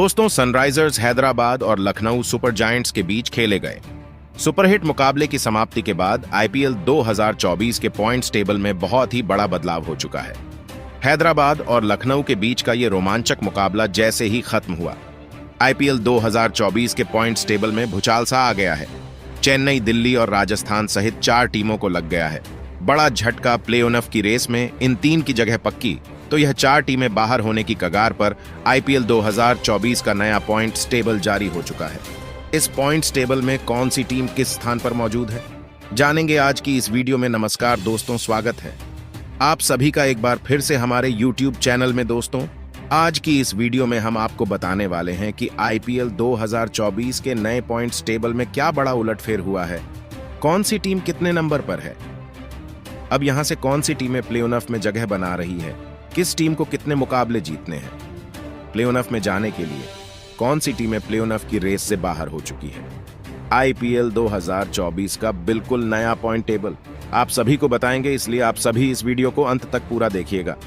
दोस्तों, सनराइजर्स हैदराबाद और Lucknow super giants के बीच खेले गए सुपरहिट मुकाबले की समाप्ति के बाद आईपीएल 2024 के पॉइंट्स टेबल में बहुत ही बड़ा बदलाव हो चुका है। हैदराबाद और लखनऊ के बीच का ये रोमांचक मुकाबला जैसे ही खत्म हुआ, आईपीएल 2024 के पॉइंट्स टेबल में भूचाल सा आ गया है। चेन्नई, दिल्ली और राजस्थान सहित 4 टीमों को लग गया है बड़ा झटका। प्ले ऑफ की रेस में इन 3 की जगह पक्की, तो यह 4 टीमें बाहर होने की कगार पर आईपीएल 2024 का नया पॉइंट्स टेबल जारी हो चुका है। इस पॉइंट्स टेबल में कौन सी टीम किस स्थान पर मौजूद है, जानेंगे आज की इस वीडियो में। नमस्कार दोस्तों, स्वागत है आप सभी का एक बार फिर से हमारे यूट्यूब चैनल में। दोस्तों, आज की इस वीडियो में हम आपको बताने वाले हैं कि आईपीएल 2024 के नए पॉइंट्स टेबल में क्या बड़ा उलटफेर हुआ है, कौन सी टीम कितने नंबर पर है, अब यहां से कौन सी टीमें प्ले ऑफ में जगह बना रही है, किस टीम को कितने मुकाबले जीतने हैं। प्ले ऑफ में जाने के लिए कौन सी टीमें प्ले ऑफ की रेस से बाहर हो चुकी है। आईपीएल 2024 का बिल्कुल नया पॉइंट टेबल आप सभी को बताएंगे, इसलिए आप सभी इस वीडियो को अंत तक पूरा देखिएगा।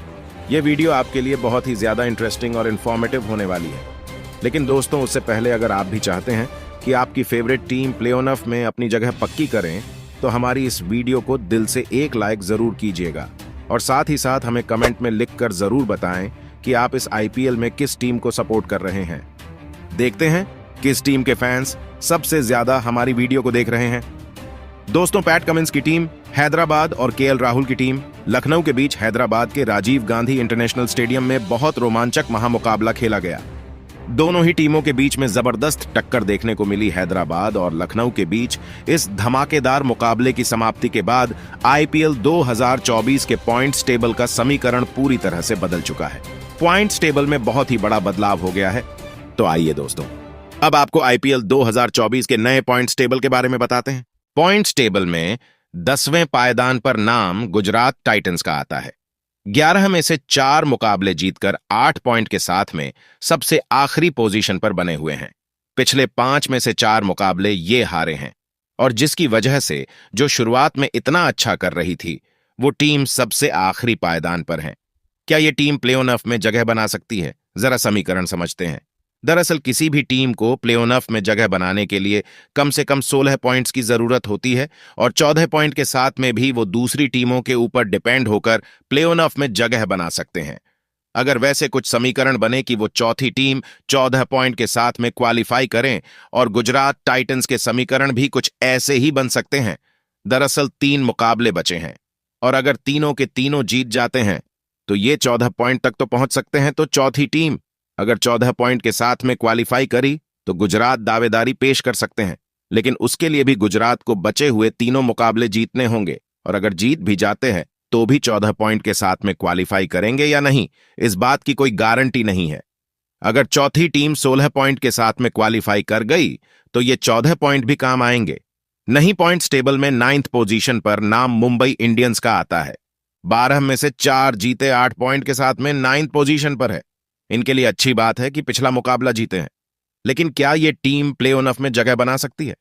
यह वीडियो आपके लिए बहुत ही ज्यादा इंटरेस्टिंग और इन्फॉर्मेटिव होने वाली है। लेकिन दोस्तों, उससे पहले अगर आप भी चाहते हैं कि आपकी फेवरेट टीम प्ले ऑफ में अपनी जगह पक्की करें, तो हमारी इस वीडियो को दिल से एक लाइक जरूर कीजिएगा और साथ ही साथ हमें कमेंट में लिखकर जरूर बताएं कि आप इस आईपीएल में किस टीम को सपोर्ट कर रहे हैं। देखते हैं किस टीम के फैंस सबसे ज्यादा हमारी वीडियो को देख रहे हैं। दोस्तों, पैट कमिंस की टीम हैदराबाद और केएल राहुल की टीम लखनऊ के बीच हैदराबाद के राजीव गांधी इंटरनेशनल स्टेडियम में बहुत रोमांचक महामुकाबला खेला गया। दोनों ही टीमों के बीच में जबरदस्त टक्कर देखने को मिली। हैदराबाद और लखनऊ के बीच इस धमाकेदार मुकाबले की समाप्ति के बाद आईपीएल 2024 के पॉइंट्स टेबल का समीकरण पूरी तरह से बदल चुका है। पॉइंट्स टेबल में बहुत ही बड़ा बदलाव हो गया है। तो आइए दोस्तों, अब आपको आईपीएल 2024 के नए पॉइंट्स टेबल के बारे में बताते हैं। पॉइंट्स टेबल में 10वें पायदान पर नाम गुजरात टाइटंस का आता है। 11 में से 4 मुकाबले जीतकर 8 पॉइंट के साथ में सबसे आखिरी पोजीशन पर बने हुए हैं। पिछले 5 में से 4 मुकाबले ये हारे हैं और जिसकी वजह से जो शुरुआत में इतना अच्छा कर रही थी, वो टीम सबसे आखिरी पायदान पर है। क्या ये टीम प्ले ऑफ में जगह बना सकती है? जरा समीकरण समझते हैं। दरअसल किसी भी टीम को प्ले ऑफ में जगह बनाने के लिए कम से कम 16 पॉइंट्स की जरूरत होती है और 14 पॉइंट के साथ में भी वो दूसरी टीमों के ऊपर डिपेंड होकर प्ले ऑफ में जगह बना सकते हैं। अगर वैसे कुछ समीकरण बने कि वो चौथी टीम 14 पॉइंट के साथ में क्वालिफाई करें, और गुजरात टाइटंस के समीकरण भी कुछ ऐसे ही बन सकते हैं। दरअसल 3 मुकाबले बचे हैं और अगर तीनों के तीनों जीत जाते हैं तो ये 14 पॉइंट तक तो पहुंच सकते हैं। तो चौथी टीम अगर 14 पॉइंट के साथ में क्वालिफाई करी तो गुजरात दावेदारी पेश कर सकते हैं, लेकिन उसके लिए भी गुजरात को बचे हुए तीनों मुकाबले जीतने होंगे और अगर जीत भी जाते हैं तो भी 14 पॉइंट के साथ में क्वालिफाई करेंगे या नहीं, इस बात की कोई गारंटी नहीं है। अगर चौथी टीम 16 पॉइंट के साथ में क्वालिफाई कर गई तो ये 14 पॉइंट भी काम आएंगे। नहीं, पॉइंट्स टेबल में 9th पोजीशन पर नाम मुंबई इंडियंस का आता है। 12 में से 4 जीते 8 पॉइंट के साथ में 9th पोजीशन पर है। इनके लिए अच्छी बात है कि पिछला मुकाबला जीते हैं, लेकिन क्या ये टीम प्ले ऑफ में जगह बना सकती है?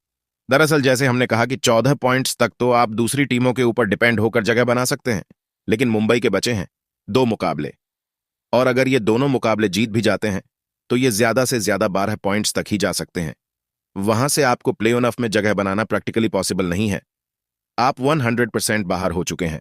दरअसल जैसे हमने कहा कि 14 पॉइंट्स तक तो आप दूसरी टीमों के ऊपर डिपेंड होकर जगह बना सकते हैं, लेकिन मुंबई के बचे हैं 2 मुकाबले, और अगर ये दोनों मुकाबले जीत भी जाते हैं तो ये ज्यादा से ज्यादा 12 पॉइंट्स तक ही जा सकते हैं। वहां से आपको प्ले ऑफ में जगह बनाना प्रैक्टिकली पॉसिबल नहीं है। आप 100% बाहर हो चुके हैं,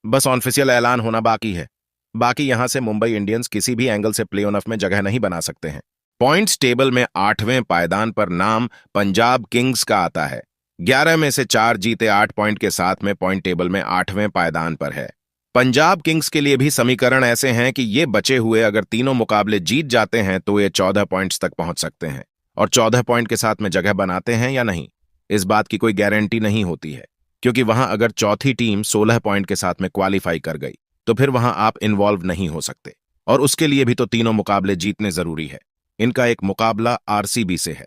बस ऑफिशियल ऐलान होना बाकी है। बाकी यहां से मुंबई इंडियंस किसी भी एंगल से प्ले ऑफ में जगह नहीं बना सकते हैं। पॉइंट्स टेबल में 8वें पायदान पर नाम पंजाब किंग्स का आता है। 11 में से 4 जीते 8 पॉइंट के साथ में पॉइंट टेबल में 8वें पायदान पर है। पंजाब किंग्स के लिए भी समीकरण ऐसे हैं कि ये बचे हुए अगर तीनों मुकाबले जीत जाते हैं तो ये 14 पॉइंट्स तक पहुंच सकते हैं, और 14 पॉइंट के साथ में जगह बनाते हैं या नहीं, इस बात की कोई गारंटी नहीं होती है, क्योंकि वहां अगर चौथी टीम 16 पॉइंट के साथ में क्वालिफाई कर गई तो फिर वहां आप इन्वॉल्व नहीं हो सकते, और उसके लिए भी तो तीनों मुकाबले जीतने जरूरी है। इनका एक मुकाबला आरसीबी से है,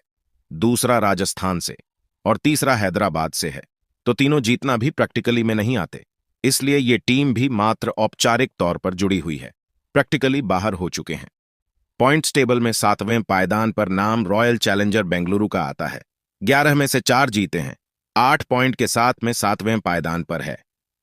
दूसरा राजस्थान से और तीसरा हैदराबाद से है, तो तीनों जीतना भी प्रैक्टिकली में नहीं आते। इसलिए ये टीम भी मात्र औपचारिक तौर पर जुड़ी हुई है, प्रैक्टिकली बाहर हो चुके हैं। पॉइंट्स टेबल में 7वें पायदान पर नाम रॉयल चैलेंजर बेंगलुरु का आता है। 11 में से 4 जीते हैं, 8 पॉइंट के साथ में 7वें पायदान पर है।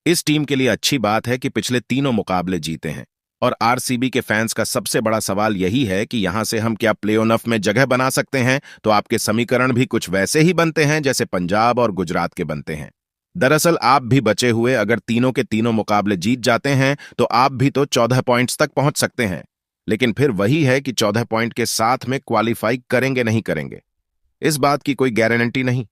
इस टीम के लिए अच्छी बात है कि पिछले तीनों मुकाबले जीते हैं और आरसीबी के फैंस का सबसे बड़ा सवाल यही है कि यहां से हम क्या प्ले ऑफ में जगह बना सकते हैं। तो आपके समीकरण भी कुछ वैसे ही बनते हैं जैसे पंजाब और गुजरात के बनते हैं। दरअसल आप भी बचे हुए अगर तीनों के तीनों मुकाबले जीत जाते हैं तो आप भी तो 14 पॉइंट्स तक पहुंच सकते हैं। लेकिन फिर वही है कि 14 पॉइंट के साथ में क्वालिफाई करेंगे नहीं करेंगे, इस बात की कोई गारंटी नहीं।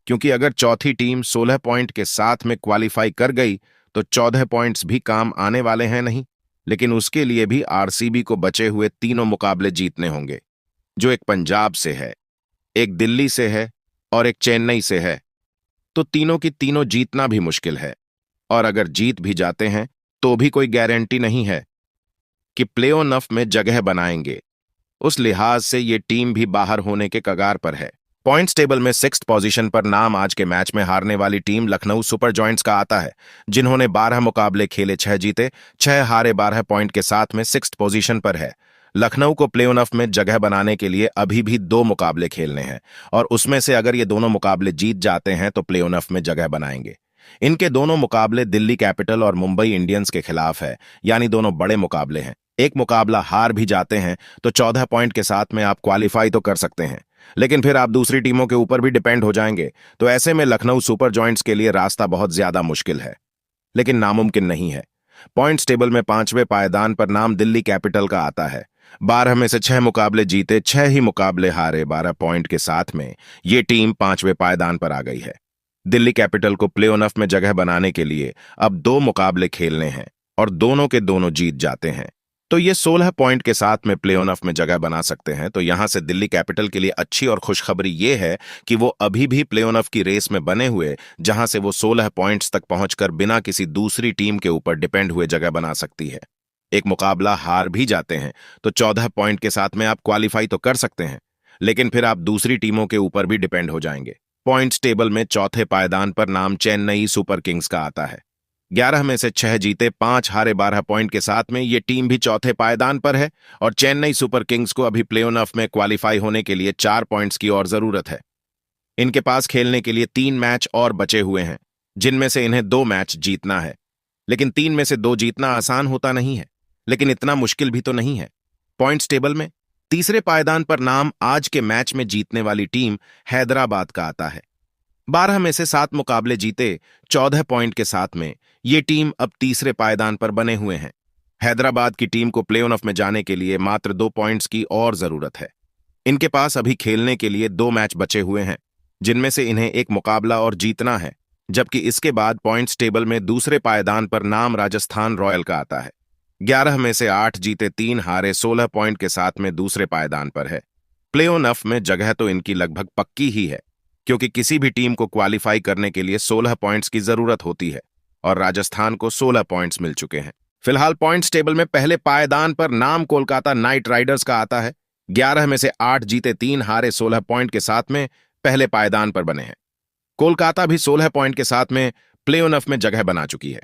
क्योंकि अगर चौथी टीम 16 पॉइंट के साथ में क्वालिफाई कर गई तो 14 पॉइंट्स भी काम आने वाले हैं नहीं। लेकिन उसके लिए भी आरसीबी को बचे हुए तीनों मुकाबले जीतने होंगे, जो एक पंजाब से है, एक दिल्ली से है और एक चेन्नई से है। तो तीनों की तीनों जीतना भी मुश्किल है। और अगर जीत भी जाते हैं तो भी कोई गारंटी नहीं है कि प्ले ऑफ में जगह बनाएंगे। उस लिहाज से ये टीम भी बाहर होने के कगार पर है। पॉइंट्स टेबल में 6th पोजीशन पर नाम आज के मैच में हारने वाली टीम लखनऊ सुपर जॉयंट्स का आता है, जिन्होंने 12 मुकाबले खेले, 6 जीते 6 हारे, 12 पॉइंट के साथ में 6th पोजीशन पर है। लखनऊ को प्ले ऑफ में जगह बनाने के लिए अभी भी 2 मुकाबले खेलने हैं और उसमें से अगर ये दोनों मुकाबले जीत जाते हैं तो प्ले ऑफ में जगह बनाएंगे। इनके दोनों मुकाबले दिल्ली कैपिटल और मुंबई इंडियंस के खिलाफ है, यानी दोनों बड़े मुकाबले हैं। एक मुकाबला हार भी जाते हैं तो 14 पॉइंट के साथ में आप क्वालिफाई तो कर सकते हैं, लेकिन फिर आप दूसरी टीमों के ऊपर भी डिपेंड हो जाएंगे। तो ऐसे में लखनऊ सुपर जॉयंट्स के लिए रास्ता बहुत ज्यादा मुश्किल है, लेकिन नामुमकिन नहीं है। पॉइंट्स टेबल में 5वें पायदान पर नाम दिल्ली कैपिटल का आता है। 12 में से 6 मुकाबले जीते, 6 ही मुकाबले हारे, 12 पॉइंट के साथ में ये टीम 5वें पायदान पर आ गई है। दिल्ली कैपिटल को प्ले ऑफ में जगह बनाने के लिए अब 2 मुकाबले खेलने हैं और दोनों के दोनों जीत जाते हैं तो ये 16 पॉइंट के साथ में प्ले ऑफ में जगह बना सकते हैं। तो यहां से दिल्ली कैपिटल के लिए अच्छी और खुशखबरी ये है कि वो अभी भी प्ले ऑफ की रेस में बने हुए, जहां से वो 16 पॉइंट्स तक पहुंचकर बिना किसी दूसरी टीम के ऊपर डिपेंड हुए जगह बना सकती है। एक मुकाबला हार भी जाते हैं तो 14 पॉइंट के साथ में आप क्वालिफाई तो कर सकते हैं, लेकिन फिर आप दूसरी टीमों के ऊपर भी डिपेंड हो जाएंगे। पॉइंट्स टेबल में चौथे पायदान पर नाम चेन्नई सुपर किंग्स का आता है। 11 में से 6 जीते, 5 हारे, 12 पॉइंट के साथ में ये टीम भी चौथे पायदान पर है और चेन्नई सुपर किंग्स को अभी प्ले ऑफ में क्वालिफाई होने के लिए 4 पॉइंट्स की और जरूरत है। इनके पास खेलने के लिए 3 मैच और बचे हुए हैं, जिनमें से इन्हें 2 मैच जीतना है। लेकिन 3 में से 2 जीतना आसान होता नहीं है, लेकिन इतना मुश्किल भी तो नहीं है। पॉइंट्स टेबल में तीसरे पायदान पर नाम आज के मैच में जीतने वाली टीम हैदराबाद का आता है। 12 में से 7 मुकाबले जीते, 14 पॉइंट के साथ में ये टीम अब तीसरे पायदान पर बने हुए हैं। हैदराबाद की टीम को प्ले ऑफ में जाने के लिए मात्र 2 पॉइंट्स की और जरूरत है। इनके पास अभी खेलने के लिए 2 मैच बचे हुए हैं, जिनमें से इन्हें एक मुकाबला और जीतना है, जबकि इसके बाद पॉइंट्स टेबल में दूसरे पायदान पर नाम राजस्थान रॉयल का आता है। 11 में से 8 जीते, 3 हारे, 16 पॉइंट के साथ में दूसरे पायदान पर है। प्ले ऑफ में जगह तो इनकी लगभग पक्की ही है, क्योंकि किसी भी टीम को क्वालिफाई करने के लिए 16 पॉइंट्स की जरूरत होती है और राजस्थान को 16 पॉइंट्स मिल चुके हैं। फिलहाल पॉइंट्स टेबल में पहले पायदान पर नाम कोलकाता नाइट राइडर्स का आता है। 11 में से 8 जीते, 3 हारे, 16 पॉइंट के साथ में पहले पायदान पर बने हैं। कोलकाता भी 16 पॉइंट के साथ में प्ले ऑफ में जगह बना चुकी है।